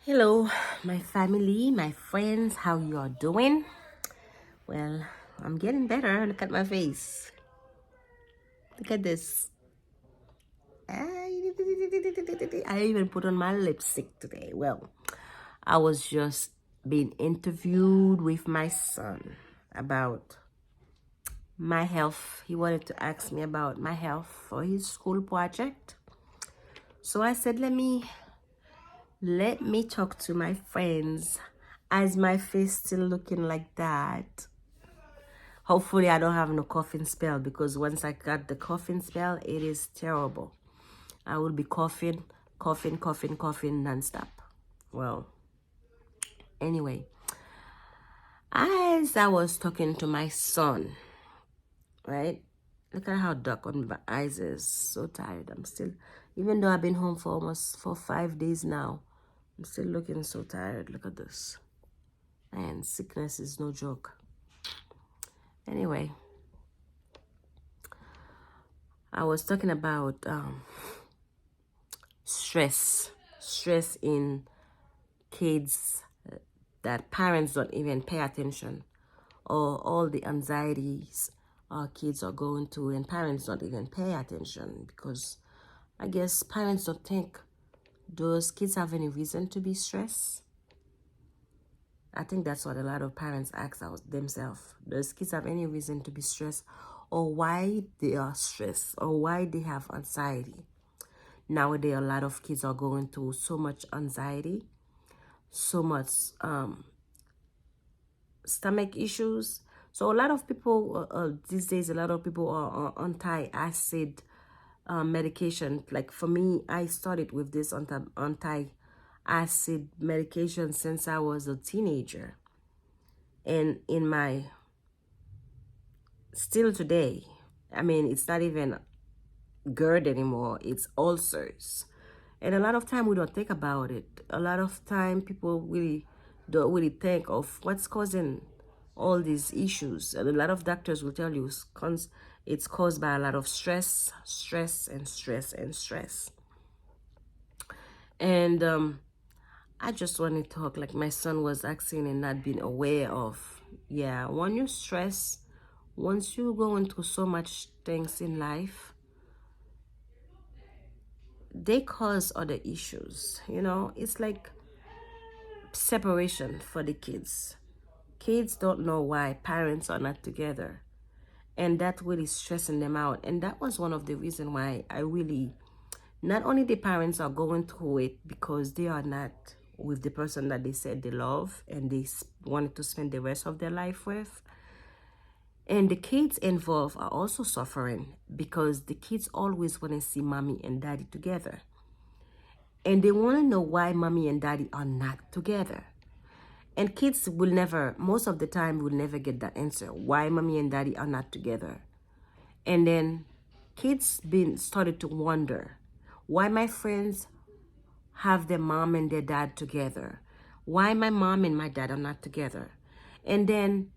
Hello, my family, my friends, how you are doing? Well, I'm getting better. Look at my face. Look at this. I even put on my lipstick today. Well, I was just being interviewed with my son about my health. He wanted to ask me about my health for his school project. So I said, let me talk to my friends. As my face still looking like that, hopefully I don't have no coughing spell, because once I got the coughing spell, it is terrible. I will be coughing, coughing nonstop. Well, anyway, as I was talking to my son, right? Look at how dark on my eyes is. So tired. I'm still, even though I've been home for almost 5 days now, I'm still looking so tired. Look at this. And sickness is no joke. Anyway, I was talking about stress in kids, that parents don't even pay attention, or all the anxieties our kids are going through and parents don't even pay attention, because I guess parents don't think those kids have any reason to be stressed. I think that's what a lot of parents ask themselves. Does kids have any reason to be stressed, or why they are stressed, or why they have anxiety? Nowadays, a lot of kids are going through so much anxiety, so much stomach issues. So a lot of people these days, a lot of people are on anti-acid medication. Like for me, I started with this anti-acid medication since I was a teenager, and in my still today, I mean, it's not even GERD anymore, it's ulcers. And a lot of time we don't think about it. A lot of time people really don't really think of what's causing all these issues. And a lot of doctors will tell you it's caused by a lot of stress, stress. And I just want to talk, like my son was asking and not being aware of. Yeah, when you stress, once you go into so much things in life, they cause other issues. It's like separation for the kids. Kids don't know why parents are not together, and that really stressing them out. And that was one of the reasons why I really, not only the parents are going through it because they are not with the person that they said they love and they wanted to spend the rest of their life with, and the kids involved are also suffering because the kids always want to see mommy and daddy together, and they want to know why mommy and daddy are not together. And kids will never, most of the time, will never get that answer, why mommy and daddy are not together. And then kids been started to wonder, why my friends have their mom and their dad together? Why my mom and my dad are not together? And then,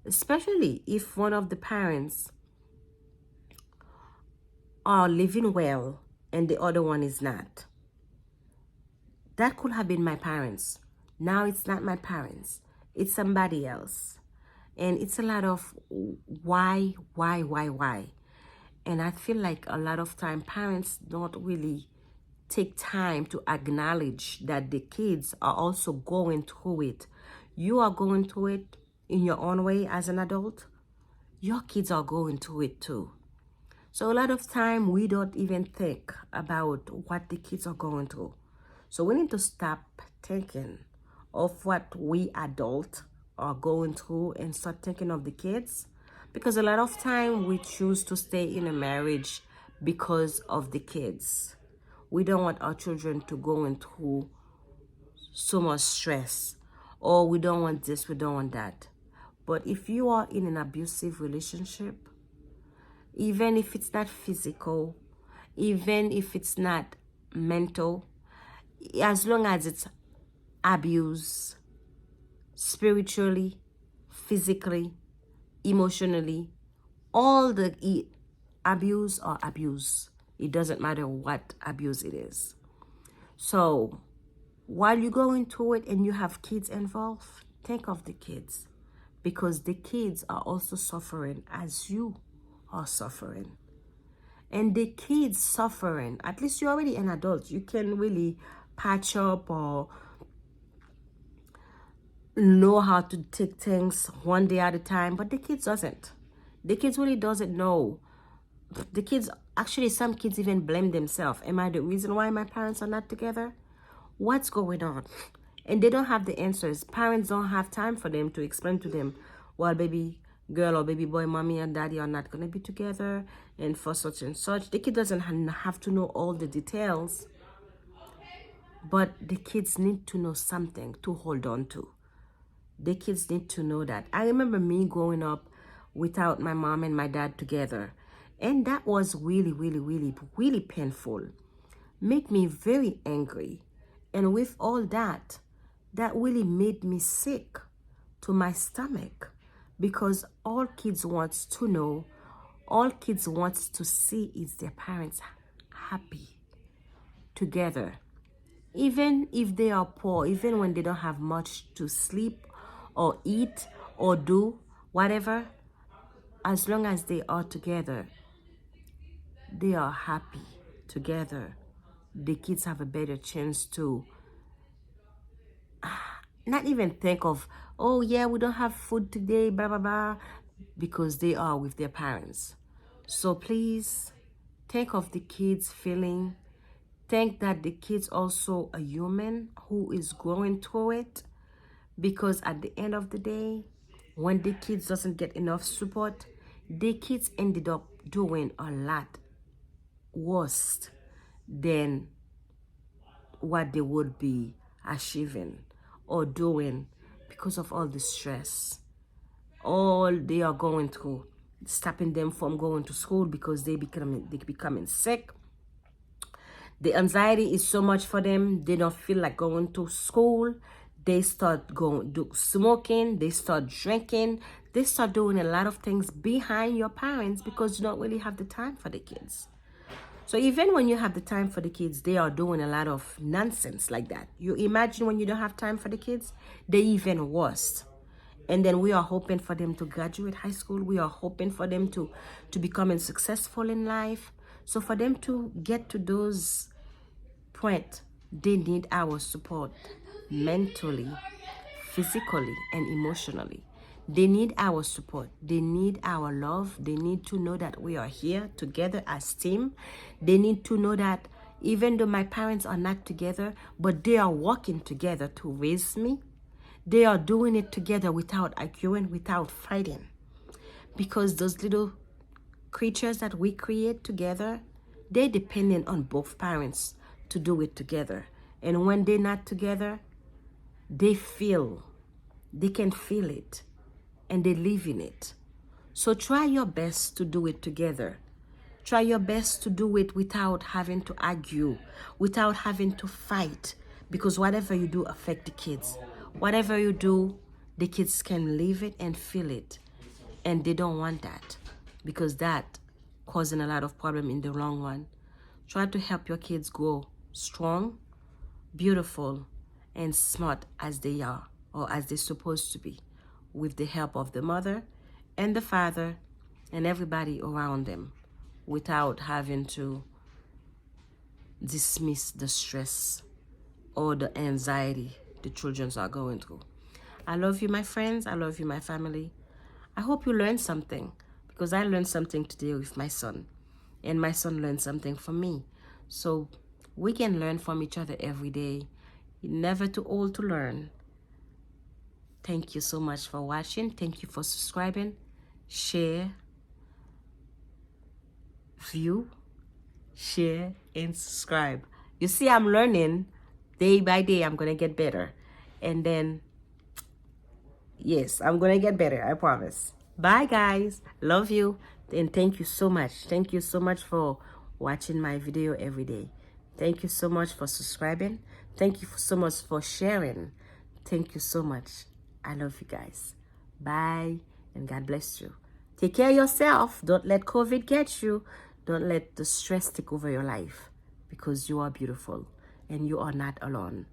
especially if one of the parents are living well and the other one is not. That could have been my parents. Now it's not my parents. It's somebody else. And it's a lot of why. And I feel like a lot of time parents don't really take time to acknowledge that the kids are also going through it. You are going through it in your own way as an adult. Your kids are going through it too. So a lot of time we don't even think about what the kids are going through. So we need to stop thinking of what we adults are going through and start thinking of the kids. Because a lot of time we choose to stay in a marriage because of the kids. We don't want our children to go through so much stress. Or we don't want this, we don't want that. But if you are in an abusive relationship, even if it's not physical, even if it's not mental, as long as it's abuse, spiritually, physically, emotionally, all the abuse or abuse. It doesn't matter what abuse it is. So while you're going through it and you have kids involved, think of the kids, because the kids are also suffering as you are suffering. And the kids suffering, at least you're already an adult, you can really patch up or know how to take things one day at a time, but the kids doesn't. The kids really doesn't know. The kids, actually some kids even blame themselves. Am I the reason why my parents are not together? What's going on? And they don't have the answers. Parents don't have time for them to explain to them, well, baby girl or baby boy, mommy and daddy are not going to be together, and for such and such. The kid doesn't have to know all the details, but the kids need to know something to hold on to. The kids need to know that. I remember me growing up without my mom and my dad together, and that was really, really, really, really painful. Make me very angry. And with all that, that really made me sick to my stomach, because all kids wants to know, all kids wants to see is their parents happy together. Even if they are poor, even when they don't have much to sleep or eat or do, whatever, as long as they are together, they are happy together. The kids have a better chance to not even think of, oh yeah, we don't have food today, blah, blah, blah, because they are with their parents. So please think of the kids' feeling. Think that the kids also a human who is going through it, because at the end of the day, when the kids doesn't get enough support, the kids ended up doing a lot worse than what they would be achieving or doing, because of all the stress, all they are going through, stopping them from going to school because they becoming sick. The anxiety is so much for them. They don't feel like going to school. They start smoking. They start drinking. They start doing a lot of things behind your parents, because you don't really have the time for the kids. So even when you have the time for the kids, they are doing a lot of nonsense like that. You imagine when you don't have time for the kids, they even worse. And then we are hoping for them to graduate high school. We are hoping for them to becoming successful in life. So for them to get to those points, they need our support mentally, physically, and emotionally. They need our support. They need our love. They need to know that we are here together as team. They need to know that even though my parents are not together, but they are working together to raise me. They are doing it together without arguing, without fighting. Because those little creatures that we create together, they're dependent on both parents to do it together. And when they're not together, they can feel it, and they live in it. So try your best to do it together. Try your best to do it without having to argue, without having to fight, because whatever you do affect the kids. Whatever you do, the kids can live it and feel it, and they don't want that, because that causing a lot of problem in the long run. Try to help your kids grow strong, beautiful, and smart as they are, or as they're supposed to be, with the help of the mother and the father and everybody around them, without having to dismiss the stress or the anxiety the children are going through. I love you, my friends. I love you, my family. I hope you learned something, because I learned something today with my son, and my son learned something from me. So we can learn from each other every day. You're never too old to learn. Thank you so much for watching. Thank you for subscribing. Share, view, share, and subscribe. You see, I'm learning day by day. I'm going to get better. And then, yes, I'm going to get better. I promise. Bye, guys. Love you. And thank you so much. Thank you so much for watching my video every day. Thank you so much for subscribing. Thank you so much for sharing. Thank you so much. I love you guys. Bye, and God bless you. Take care of yourself. Don't let COVID get you. Don't let the stress take over your life, because you are beautiful and you are not alone.